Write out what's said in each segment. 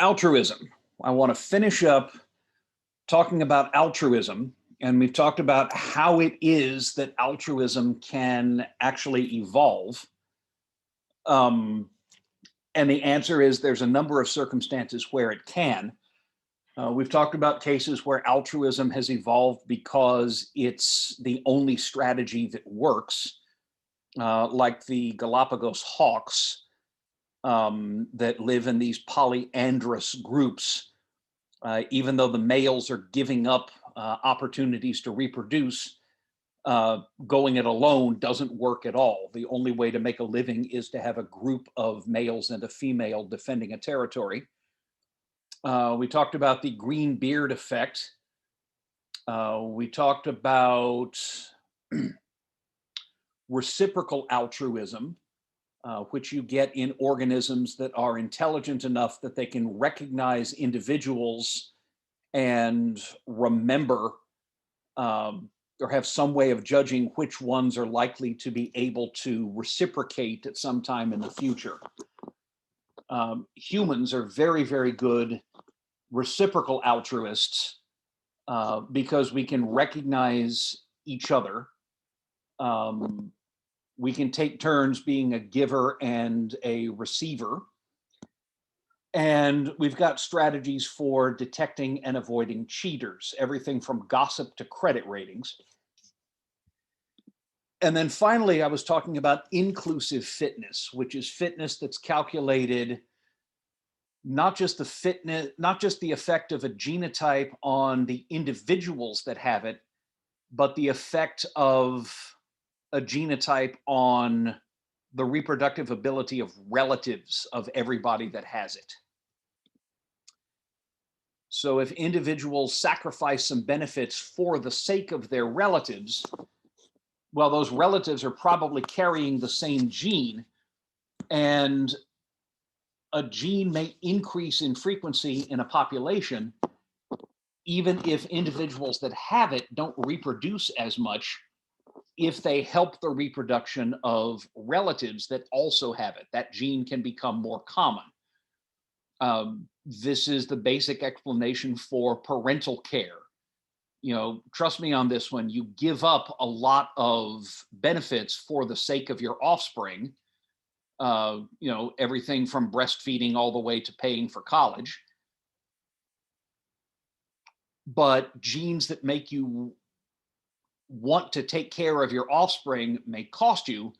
altruism. I want to finish up talking about altruism, and we've talked about how it is that altruism can actually evolve. Um, and the answer is there's a number of circumstances where it can. We've talked about cases where altruism has evolved because it's the only strategy that works, like the Galapagos hawks that live in these polyandrous groups. Even though the males are giving up opportunities to reproduce, going it alone doesn't work at all. The only way to make a living is to have a group of males and a female defending a territory. We talked about the green beard effect. We talked about reciprocal altruism, which you get in organisms that are intelligent enough that they can recognize individuals and remember or have some way of judging which ones are likely to be able to reciprocate at some time in the future. Humans are very, very good reciprocal altruists because we can recognize each other. We can take turns being a giver and a receiver. And we've got strategies for detecting and avoiding cheaters, everything from gossip to credit ratings. And then finally, I was talking about inclusive fitness, which is fitness that's calculated not just the fitness, not just the effect of a genotype on the individuals that have it, but the effect of a genotype on the reproductive ability of relatives of everybody that has it. So if individuals sacrifice some benefits for the sake of their relatives, well, those relatives are probably carrying the same gene, and a gene may increase in frequency in a population, even if individuals that have it don't reproduce as much, if they help the reproduction of relatives that also have it. That gene can become more common. This is the basic explanation for parental care. You know, trust me on this one, you give up a lot of benefits for the sake of your offspring. You know, everything from breastfeeding all the way to paying for college. But genes that make you want to take care of your offspring may cost you,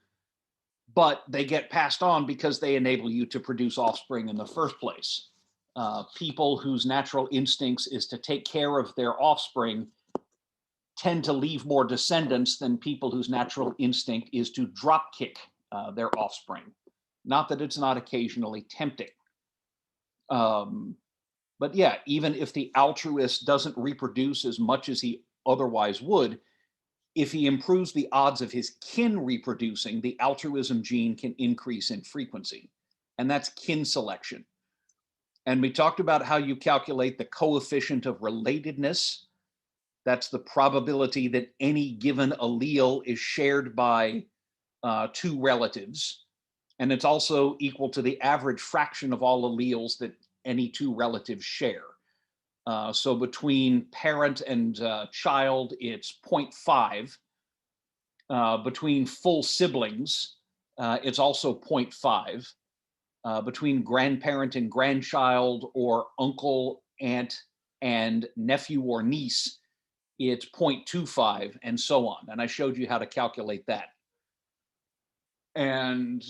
but they get passed on because they enable you to produce offspring in the first place. People whose natural instincts is to take care of their offspring tend to leave more descendants than people whose natural instinct is to drop kick their offspring. Not that it's not occasionally tempting. But yeah, even if the altruist doesn't reproduce as much as he otherwise would, if he improves the odds of his kin reproducing, the altruism gene can increase in frequency. And that's kin selection. And we talked about how you calculate the coefficient of relatedness. That's the probability that any given allele is shared by two relatives. And it's also equal to the average fraction of all alleles that any two relatives share. So between parent and child, it's 0.5. Between full siblings, it's also 0.5. Between grandparent and grandchild, or uncle, aunt, and nephew or niece, it's 0.25, and so on. And I showed you how to calculate that. And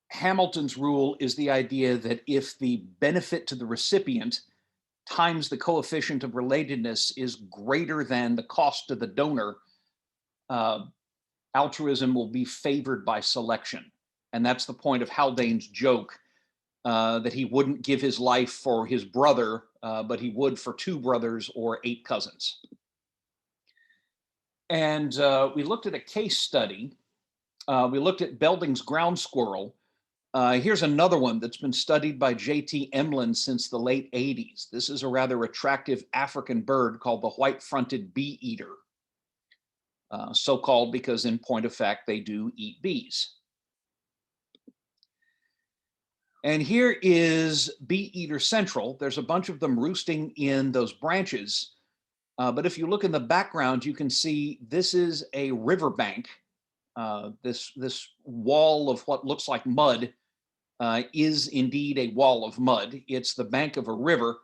Hamilton's rule is the idea that if the benefit to the recipient times the coefficient of relatedness is greater than the cost to the donor, altruism will be favored by selection. And that's the point of Haldane's joke that he wouldn't give his life for his brother, but he would for 2 brothers or 8 cousins. And we looked at a case study. We looked at Belding's ground squirrel. Here's another one that's been studied by J.T. Emlyn since the late 80s. This is a rather attractive African bird called the white-fronted bee eater. So called because, in point of fact, they do eat bees. And here is Bee Eater Central. There's a bunch of them roosting in those branches. But if you look in the background, you can see this is a riverbank. This wall of what looks like mud is indeed a wall of mud. It's the bank of a river.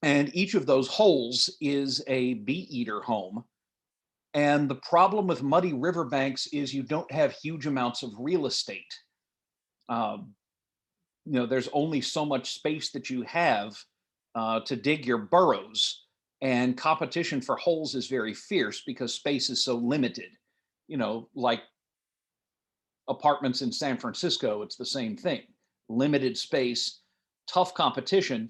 And each of those holes is a bee eater home. And the problem with muddy riverbanks is you don't have huge amounts of real estate. Um, there's only so much space that you have to dig your burrows, and competition for holes is very fierce because space is so limited. Like apartments in San Francisco, it's the same thing. Limited space, tough competition,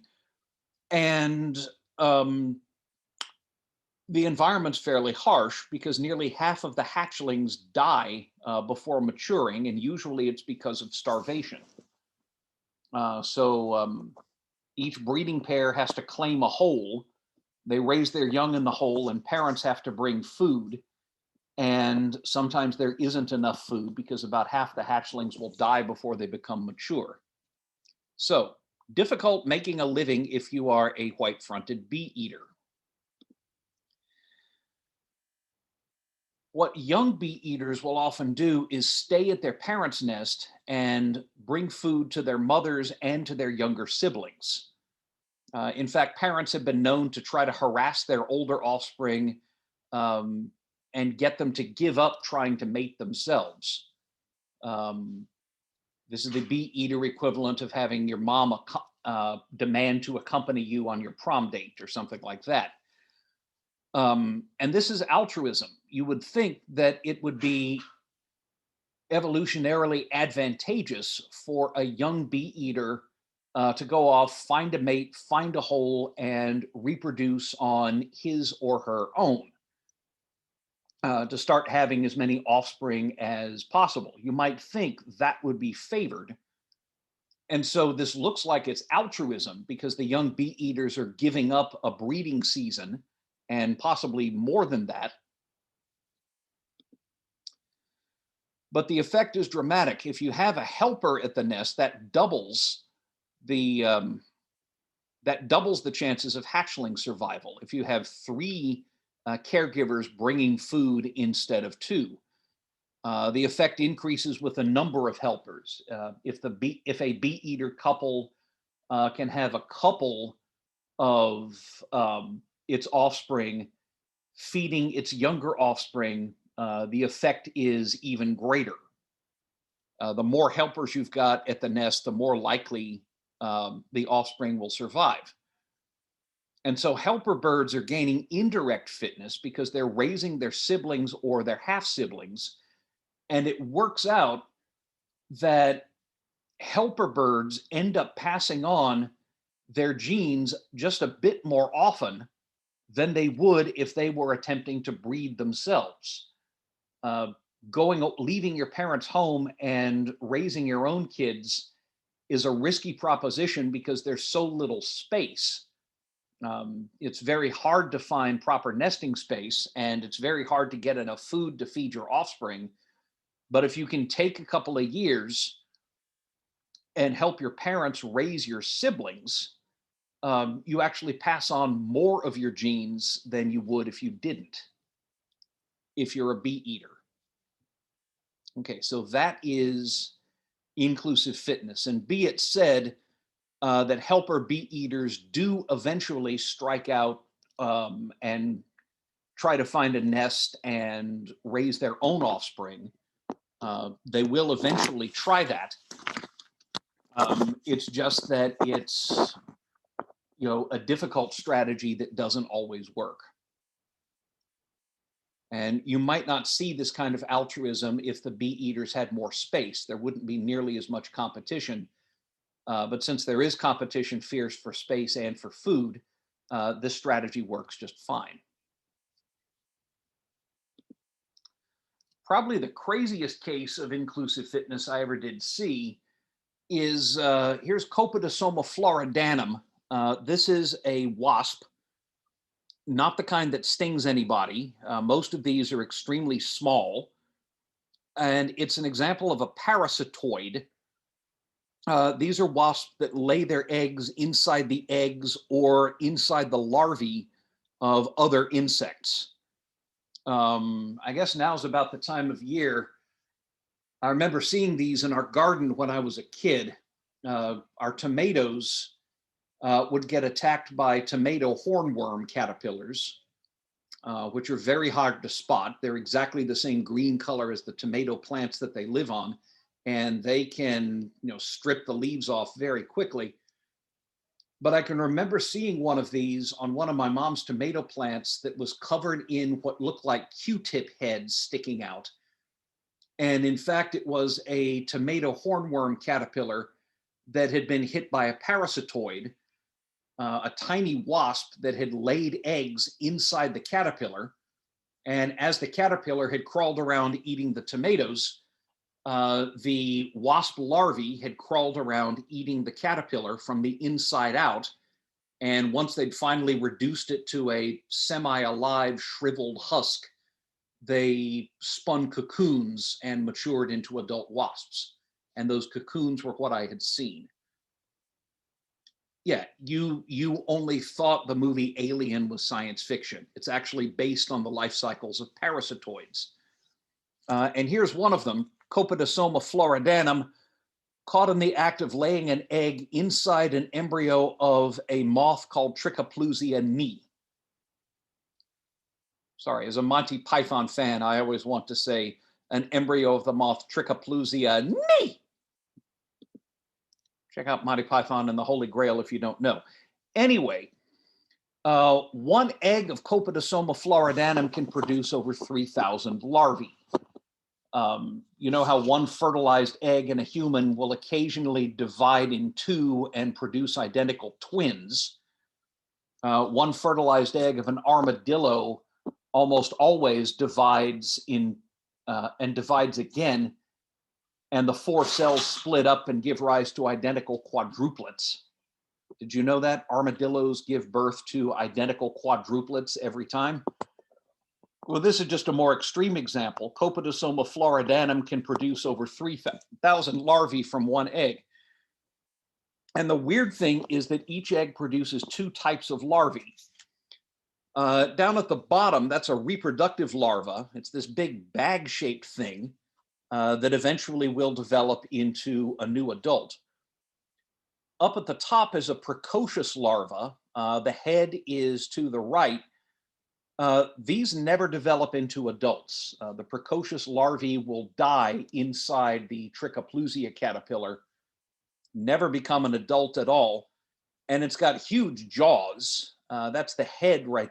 and the environment's fairly harsh because nearly half of the hatchlings die before maturing, and usually it's because of starvation. So each breeding pair has to claim a hole. They raise their young in the hole, and parents have to bring food. And sometimes there isn't enough food because about half the hatchlings will die before they become mature. So difficult making a living if you are a white-fronted bee eater. What young bee eaters will often do is stay at their parents' nest and bring food to their mothers and to their younger siblings. In fact, parents have been known to try to harass their older offspring um, and get them to give up trying to mate themselves. Um, this is the bee eater equivalent of having your mom demand to accompany you on your prom date or something like that. And this is altruism. You would think that it would be evolutionarily advantageous for a young bee eater to go off, find a mate, find a hole, and reproduce on his or her own, to start having as many offspring as possible. You might think that would be favored. And so this looks like it's altruism because the young bee eaters are giving up a breeding season and possibly more than that. But the effect is dramatic. If you have a helper at the nest, that doubles the chances of hatchling survival. If you have three caregivers bringing food instead of two, the effect increases with the number of helpers. If a bee eater couple can have a couple of its offspring feeding its younger offspring, the effect is even greater. The more helpers you've got at the nest, the more likely the offspring will survive. And so helper birds are gaining indirect fitness because they're raising their siblings or their half siblings. And it works out that helper birds end up passing on their genes just a bit more often than they would if they were attempting to breed themselves. Leaving your parents' home and raising your own kids is a risky proposition because there's so little space. It's very hard to find proper nesting space, and it's very hard to get enough food to feed your offspring. But if you can take a couple of years and help your parents raise your siblings, you actually pass on more of your genes than you would if you didn't, if you're a bee eater. Okay, so that is inclusive fitness. And be it said that helper bee eaters do eventually strike out and try to find a nest and raise their own offspring. They will eventually try that. It's just that it's a difficult strategy that doesn't always work. And you might not see this kind of altruism if the bee eaters had more space. There wouldn't be nearly as much competition. But since there is competition fierce for space and for food, this strategy works just fine. Probably the craziest case of inclusive fitness I ever did see is here's Copidosoma floridanum. This is a wasp, not the kind that stings anybody. Most of these are extremely small. And it's an example of a parasitoid. These are wasps that lay their eggs inside the eggs or inside the larvae of other insects. I guess now's about the time of year. I remember seeing these in our garden when I was a kid. Our tomatoes would get attacked by tomato hornworm caterpillars, which are very hard to spot. They're exactly the same green color as the tomato plants that they live on, and they can, strip the leaves off very quickly. But I can remember seeing one of these on one of my mom's tomato plants that was covered in what looked like Q-tip heads sticking out. And in fact, it was a tomato hornworm caterpillar that had been hit by a parasitoid, a tiny wasp that had laid eggs inside the caterpillar. And as the caterpillar had crawled around eating the tomatoes, the wasp larvae had crawled around eating the caterpillar from the inside out. And once they'd finally reduced it to a semi-alive, shriveled husk, they spun cocoons and matured into adult wasps. And those cocoons were what I had seen. Yeah, you only thought the movie Alien was science fiction. It's actually based on the life cycles of parasitoids. And here's one of them, Copidosoma floridanum, caught in the act of laying an egg inside an embryo of a moth called Trichoplusia knee. Sorry, as a Monty Python fan, I always want to say an embryo of the moth Trichoplusia knee. Check out Monty Python and the Holy Grail if you don't know. Anyway, one egg of Copidosoma floridanum can produce over 3,000 larvae. You know how one fertilized egg in a human will occasionally divide in two and produce identical twins. One fertilized egg of an armadillo almost always divides in and divides again, and the four cells split up and give rise to identical quadruplets. Did you know that armadillos give birth to identical quadruplets every time? Well, this is just a more extreme example. Copidosoma floridanum can produce over 3,000 larvae from one egg. And the weird thing is that each egg produces two types of larvae. Down at the bottom, that's a reproductive larva. It's this big bag-shaped thing that eventually will develop into a new adult. Up at the top is a precocious larva. The head is to the right. These never develop into adults. The precocious larvae will die inside the Trichoplusia caterpillar, never become an adult at all, and it's got huge jaws. That's the head right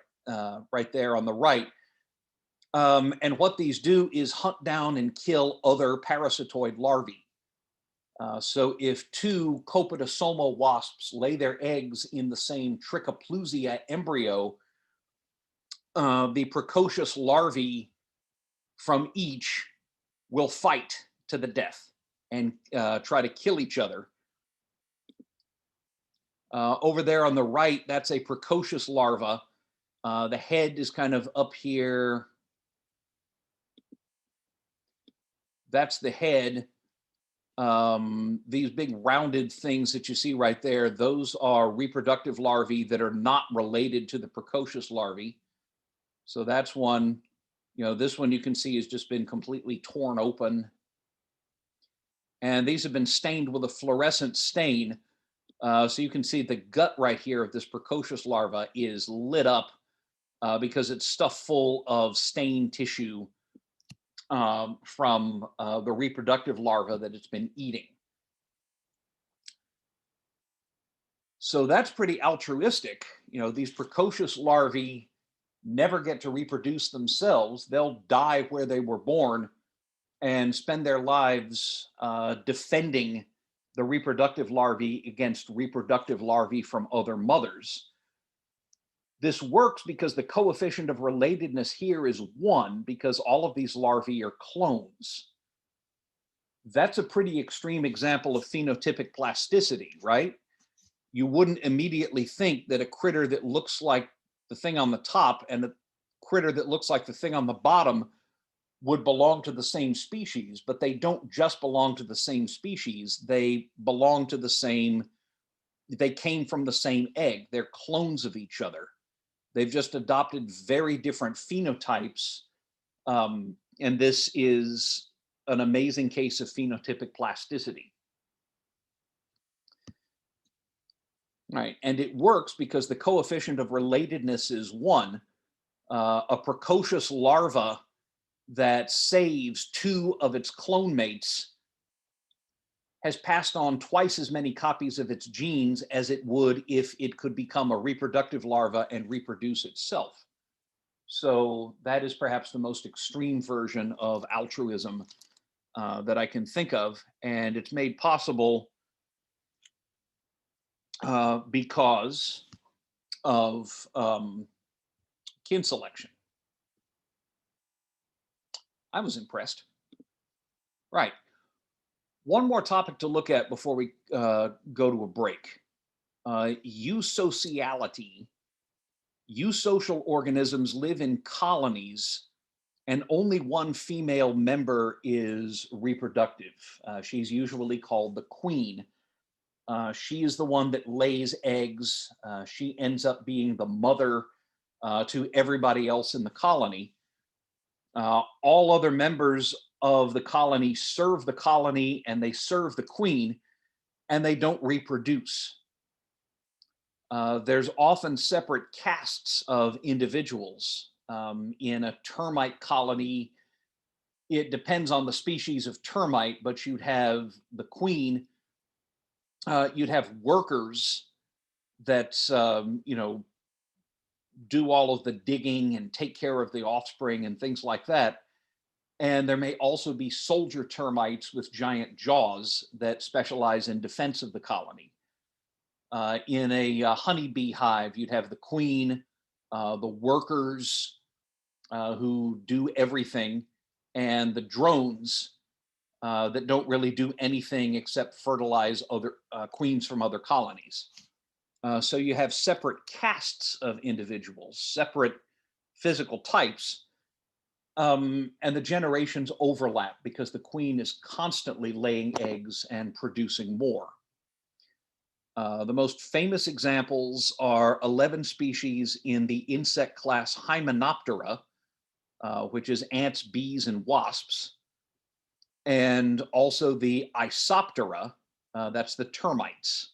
there on the right. And what these do is hunt down and kill other parasitoid larvae. So if two Copidosoma wasps lay their eggs in the same Trichoplusia embryo, the precocious larvae from each will fight to the death and try to kill each other. Over there on the right, that's a precocious larva. The head is kind of up here. That's the head. These big rounded things that you see right there, those are reproductive larvae that are not related to the precocious larvae. So that's one, this one you can see has just been completely torn open. And these have been stained with a fluorescent stain. So you can see the gut right here of this precocious larva is lit up because it's stuffed full of stained tissue from the reproductive larva that it's been eating. So that's pretty altruistic. These precocious larvae never get to reproduce themselves. They'll die where they were born and spend their lives defending the reproductive larvae against reproductive larvae from other mothers. This works because the coefficient of relatedness here is 1 because all of these larvae are clones. That's a pretty extreme example of phenotypic plasticity, right? You wouldn't immediately think that a critter that looks like the thing on the top and the critter that looks like the thing on the bottom would belong to the same species, but they don't just belong to the same species. They belong to the same, they came from the same egg. They're clones of each other. They've just adopted very different phenotypes. And this is an amazing case of phenotypic plasticity. Right. And it works because the coefficient of relatedness is 1. A precocious larva that saves 2 of its clone mates has passed on twice as many copies of its genes as it would if it could become a reproductive larva and reproduce itself. So that is perhaps the most extreme version of altruism that I can think of. And it's made possible because of kin selection. I was impressed. Right. One more topic to look at before we go to a break. Eusociality. Eusocial organisms live in colonies, and only one female member is reproductive. She's usually called the queen. She is the one that lays eggs. She ends up being the mother to everybody else in the colony. All other members of the colony serve the colony and they serve the queen, and they don't reproduce. There's often separate castes of individuals. In a termite colony, it depends on the species of termite, but you'd have the queen, you'd have workers that, do all of the digging and take care of the offspring and things like that. And there may also be soldier termites with giant jaws that specialize in defense of the colony. In a honeybee hive, you'd have the queen, the workers who do everything, and the drones that don't really do anything except fertilize other queens from other colonies. So you have separate castes of individuals, separate physical types, and the generations overlap because the queen is constantly laying eggs and producing more. The most famous examples are 11 species in the insect class Hymenoptera, which is ants, bees, and wasps, and also the Isoptera, that's the termites.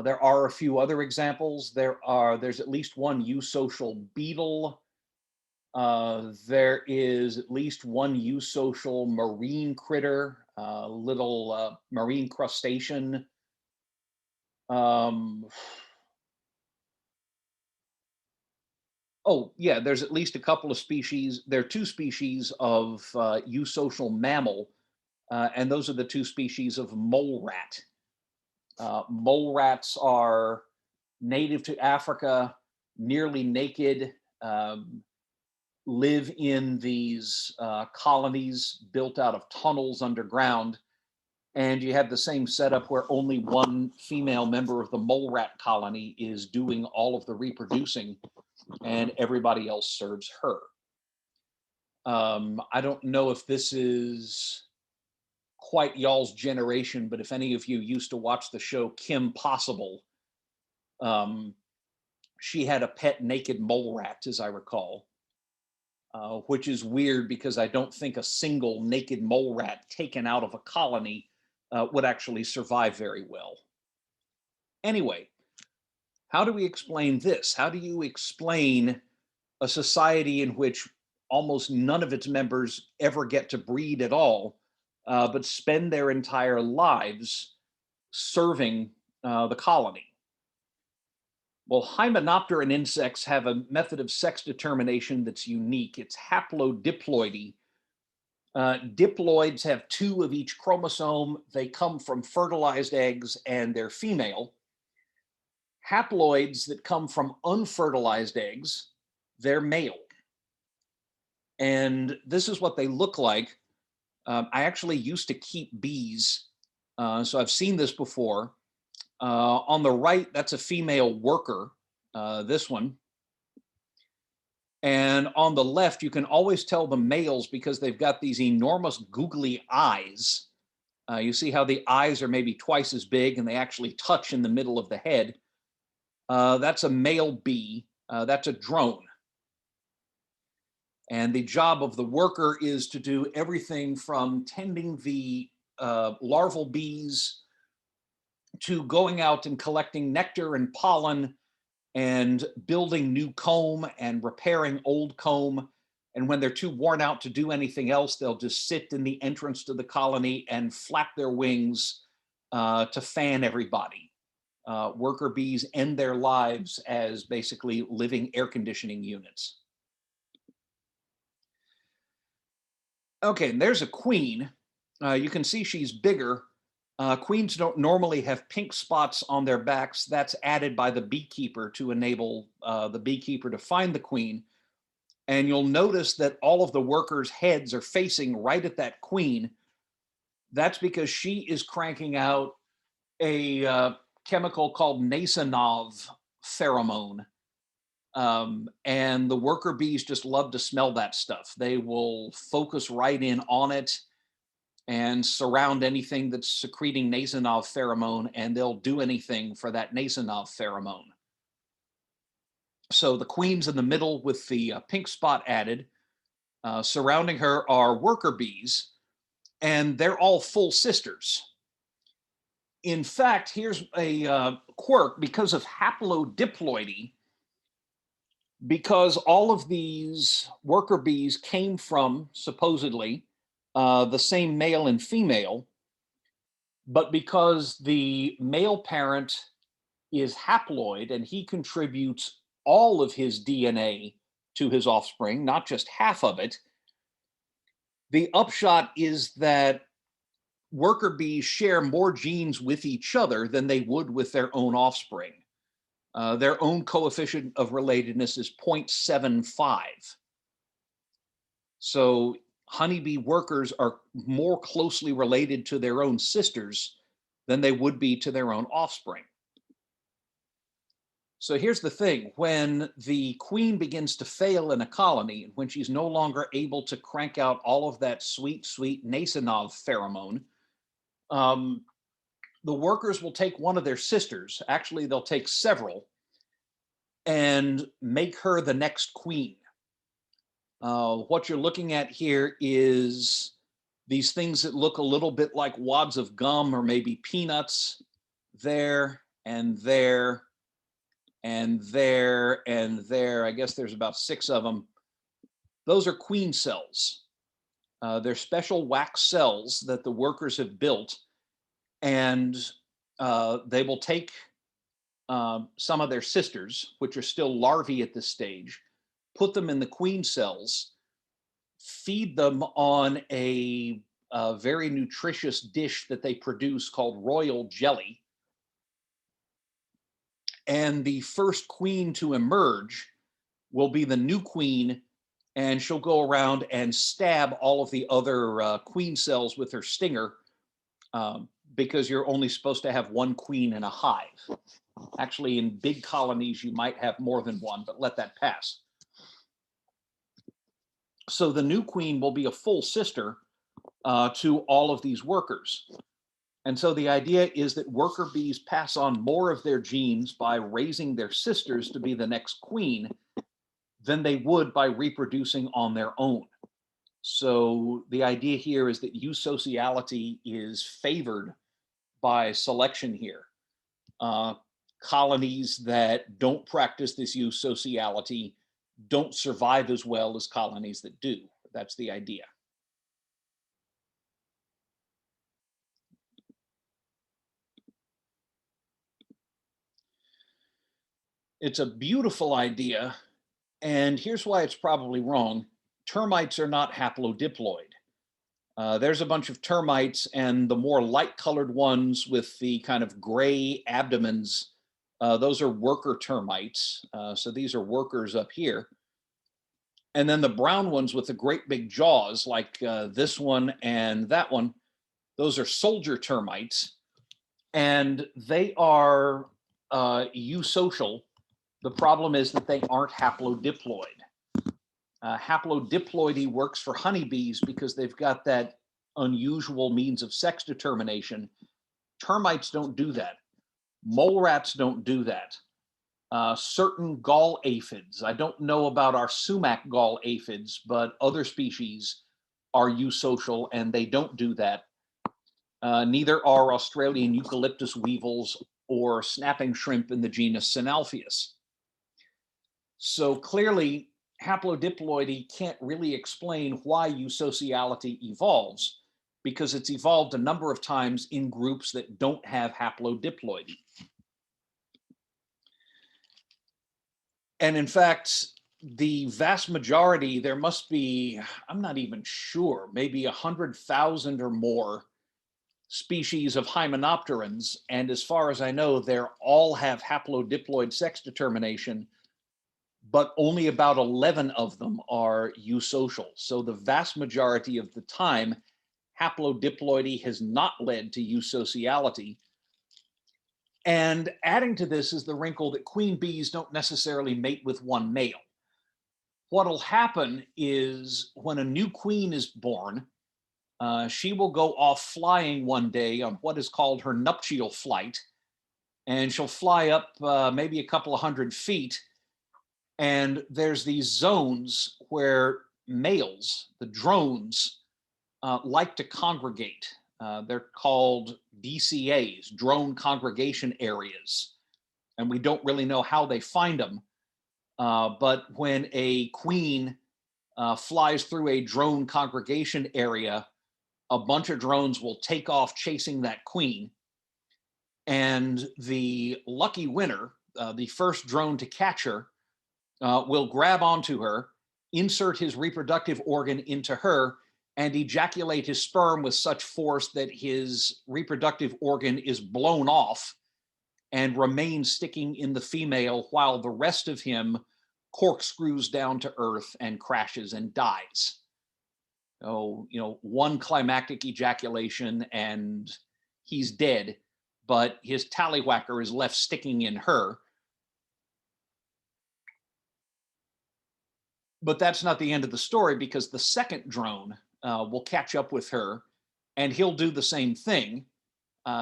There are a few other examples. There's at least one eusocial beetle. There is at least one eusocial marine critter, little marine crustacean. Oh, yeah, there's at least a couple of species. There are 2 species of eusocial mammal, and those are the 2 species of mole rat. Mole rats are native to Africa, nearly naked, live in these colonies built out of tunnels underground. And you have the same setup where only one female member of the mole rat colony is doing all of the reproducing, and everybody else serves her. I don't know if this is quite y'all's generation, but if any of you used to watch the show Kim Possible, she had a pet naked mole rat, as I recall, which is weird because I don't think a single naked mole rat taken out of a colony would actually survive very well. Anyway, how do we explain this? How do you explain a society in which almost none of its members ever get to breed at all, but spend their entire lives serving the colony? Well, Hymenopteran insects have a method of sex determination that's unique. It's haplodiploidy. Diploids have 2 of each chromosome. They come from fertilized eggs and they're female. Haploids that come from unfertilized eggs, they're male. And this is what they look like. I actually used to keep bees, so I've seen this before. On the right, that's a female worker, this one. And on the left, you can always tell the males because they've got these enormous googly eyes. You see how the eyes are maybe twice as big and they actually touch in the middle of the head. That's a male bee. That's a drone. And the job of the worker is to do everything from tending the larval bees to going out and collecting nectar and pollen and building new comb and repairing old comb. And when they're too worn out to do anything else, they'll just sit in the entrance to the colony and flap their wings to fan everybody. Worker bees end their lives as basically living air conditioning units. Okay, and there's a queen. You can see she's bigger. Queens don't normally have pink spots on their backs. That's added by the beekeeper to enable the beekeeper to find the queen. And you'll notice that all of the workers' heads are facing right at that queen. That's because she is cranking out a chemical called Nasanov pheromone. And the worker bees just love to smell that stuff. They will focus right in on it and surround anything that's secreting Nasanov pheromone, and they'll do anything for that Nasanov pheromone. So the queen's in the middle with the pink spot added. Surrounding her are worker bees, and they're all full sisters. In fact, here's a quirk because of haplodiploidy. Because all of these worker bees came from supposedly the same male and female, but because the male parent is haploid and he contributes all of his DNA to his offspring, not just half of it, the upshot is that worker bees share more genes with each other than they would with their own offspring. Their own coefficient of relatedness is 0.75. So honeybee workers are more closely related to their own sisters than they would be to their own offspring. So here's the thing, when the queen begins to fail in a colony, when she's no longer able to crank out all of that sweet, sweet Nasanov pheromone, the workers will take one of their sisters, actually they'll take several, and make her the next queen. What you're looking at here is these things that look a little bit like wads of gum or maybe peanuts, there and there and there and there. I guess there's about 6 of them. Those are queen cells. They're special wax cells that the workers have built, and they will take some of their sisters, which are still larvae at this stage, put them in the queen cells, feed them on a very nutritious dish that they produce called royal jelly. And the first queen to emerge will be the new queen, and she'll go around and stab all of the other queen cells with her stinger, because you're only supposed to have one queen in a hive. Actually, in big colonies, you might have more than one, but let that pass. So the new queen will be a full sister to all of these workers. And so the idea is that worker bees pass on more of their genes by raising their sisters to be the next queen than they would by reproducing on their own. So the idea here is that eusociality is favored by selection here. Colonies that don't practice this eusociality don't survive as well as colonies that do. That's the idea. It's a beautiful idea, and here's why it's probably wrong. Termites are not haplodiploid. There's a bunch of termites, and the more light-colored ones with the kind of gray abdomens, those are worker termites. So these are workers up here. And then the brown ones with the great big jaws, like this one and that one, those are soldier termites. And they are eusocial. The problem is that they aren't haplodiploid. Haplodiploidy works for honeybees because they've got that unusual means of sex determination. Termites don't do that. Mole rats don't do that. Certain gall aphids, I don't know about our sumac gall aphids, but other species are eusocial and they don't do that. Neither are Australian eucalyptus weevils or snapping shrimp in the genus Synalpheus. So clearly, haplodiploidy can't really explain why eusociality evolves, because it's evolved a number of times in groups that don't have haplodiploidy. And in fact, the vast majority, there must be, I'm not even sure, maybe 100,000 or more species of hymenopterans. And as far as I know, they all have haplodiploid sex determination, but only about 11 of them are eusocial. So the vast majority of the time, haplodiploidy has not led to eusociality. And adding to this is the wrinkle that queen bees don't necessarily mate with one male. What'll happen is when a new queen is born, she will go off flying one day on what is called her nuptial flight, and she'll fly up maybe a couple of 100 feet. And there's these zones where males, the drones, like to congregate. They're called DCAs, drone congregation areas. And we don't really know how they find them. But when a queen flies through a drone congregation area, a bunch of drones will take off chasing that queen. And the lucky winner, the first drone to catch her, will grab onto her, insert his reproductive organ into her, and ejaculate his sperm with such force that his reproductive organ is blown off and remains sticking in the female while the rest of him corkscrews down to earth and crashes and dies. So, one climactic ejaculation and he's dead, but his tallywhacker is left sticking in her. But that's not the end of the story, because the second drone will catch up with her and he'll do the same thing.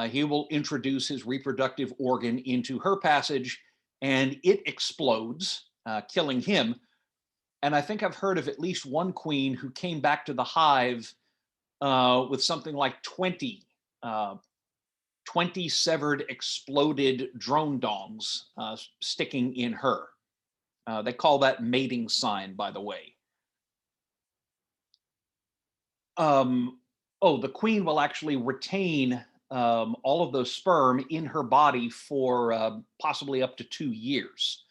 He will introduce his reproductive organ into her passage and it explodes, killing him. And I think I've heard of at least one queen who came back to the hive with something like 20 severed, exploded drone dongs sticking in her. They call that mating sign, by the way. The queen will actually retain all of those sperm in her body for possibly up to 2 years.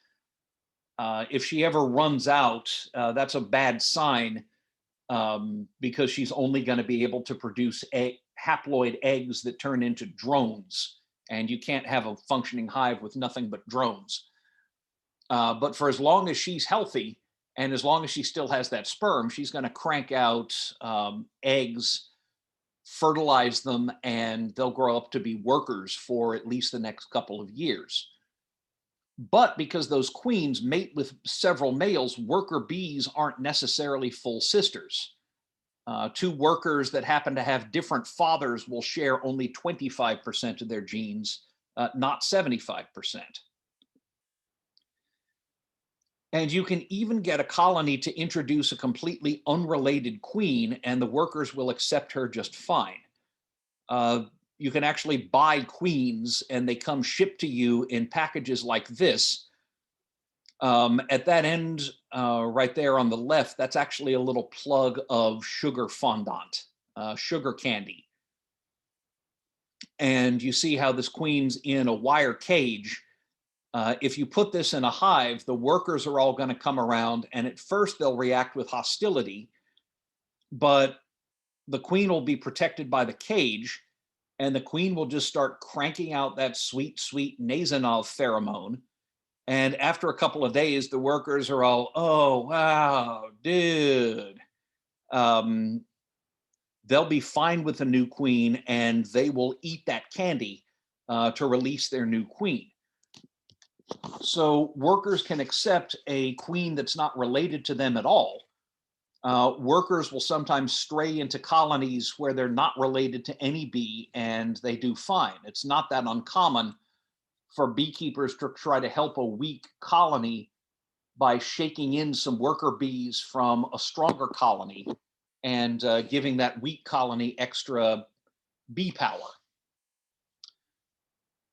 If she ever runs out, that's a bad sign, because she's only going to be able to produce haploid eggs that turn into drones, and you can't have a functioning hive with nothing but drones. But for as long as she's healthy, and as long as she still has that sperm, she's going to crank out eggs, fertilize them, and they'll grow up to be workers for at least the next couple of years. But because those queens mate with several males, worker bees aren't necessarily full sisters. Two workers that happen to have different fathers will share only 25% of their genes, not 75%. And you can even get a colony to introduce a completely unrelated queen, and the workers will accept her just fine. You can actually buy queens, and they come shipped to you in packages like this. At that end, right there on the left, that's actually a little plug of sugar fondant, sugar candy. And you see how this queen's in a wire cage. If you put this in a hive, the workers are all going to come around, and at first they'll react with hostility, but the queen will be protected by the cage, and the queen will just start cranking out that sweet, sweet Nasanov pheromone. And after a couple of days, the workers are all, oh, wow, dude. They'll be fine with the new queen, and they will eat that candy to release their new queen. So workers can accept a queen that's not related to them at all, Workers will sometimes stray into colonies where they're not related to any bee and they do fine. It's not that uncommon for beekeepers to try to help a weak colony by shaking in some worker bees from a stronger colony and giving that weak colony extra bee power.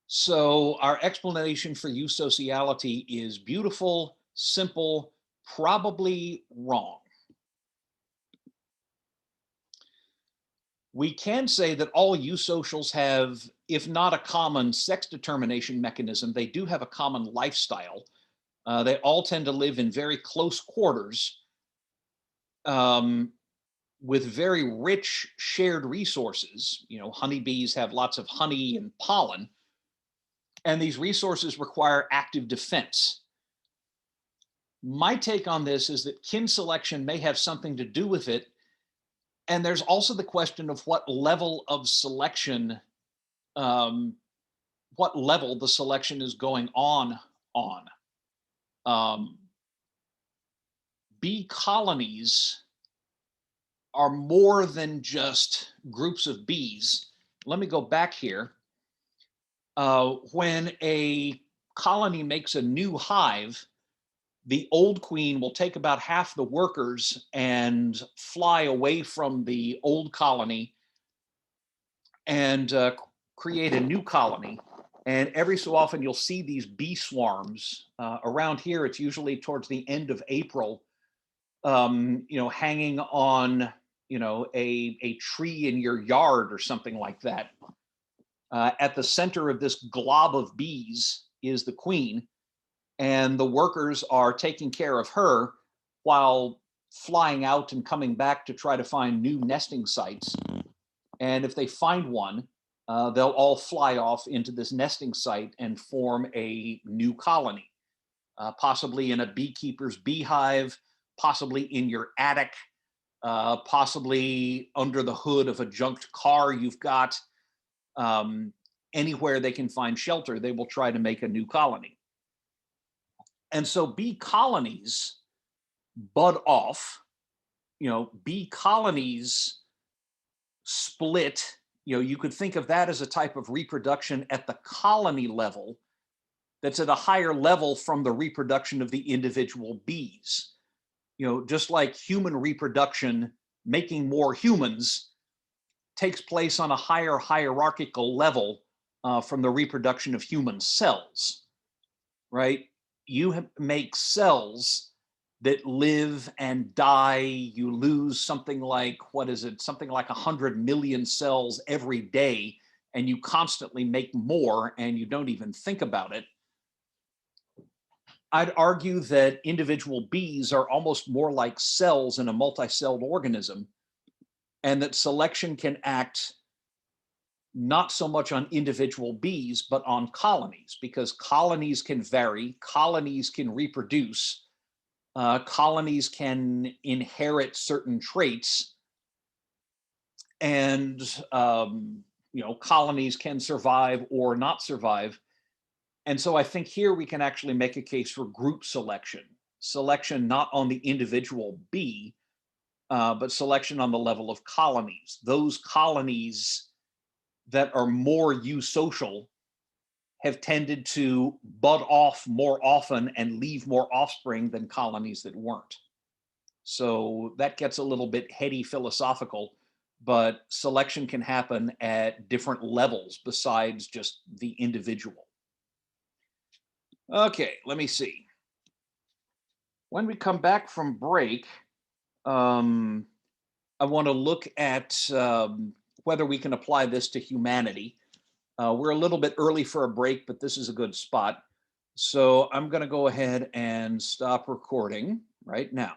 So our explanation for eusociality is beautiful, simple, probably wrong. We can say that all eusocials have, if not a common sex determination mechanism, they do have a common lifestyle. They all tend to live in very close quarters with very rich shared resources. You know, honeybees have lots of honey and pollen, and these resources require active defense. My take on this is that kin selection may have something to do with it. And there's also the question of what level of selection, what level the selection is going on. Bee colonies are more than just groups of bees. Let me go back here. When a colony makes a new hive, the old queen will take about half the workers and fly away from the old colony and create a new colony. And every so often you'll see these bee swarms. Around here, it's usually towards the end of April, hanging on, a tree in your yard or something like that. At the center of this glob of bees is the queen, and the workers are taking care of her while flying out and coming back to try to find new nesting sites. And if they find one, they'll all fly off into this nesting site and form a new colony, possibly in a beekeeper's beehive, possibly in your attic, possibly under the hood of a junked car you've got. Anywhere they can find shelter, they will try to make a new colony. And so bee colonies bud off, bee colonies split. You could think of that as a type of reproduction at the colony level that's at a higher level from the reproduction of the individual bees. Just like human reproduction, making more humans takes place on a higher hierarchical level from the reproduction of human cells, right? You make cells that live and die. You lose something like, something like 100 million cells every day, and you constantly make more and you don't even think about it. I'd argue that individual bees are almost more like cells in a multi-celled organism, and that selection can act not so much on individual bees, but on colonies, because colonies can vary, colonies can reproduce, colonies can inherit certain traits, and colonies can survive or not survive. And so I think here we can actually make a case for group selection not on the individual bee, but selection on the level of colonies. Those colonies that are more eusocial have tended to bud off more often and leave more offspring than colonies that weren't. So that gets a little bit heady philosophical, but selection can happen at different levels besides just the individual. Okay, let me see. When we come back from break, I want to look at whether we can apply this to humanity. We're a little bit early for a break, but this is a good spot. So I'm going to go ahead and stop recording right now.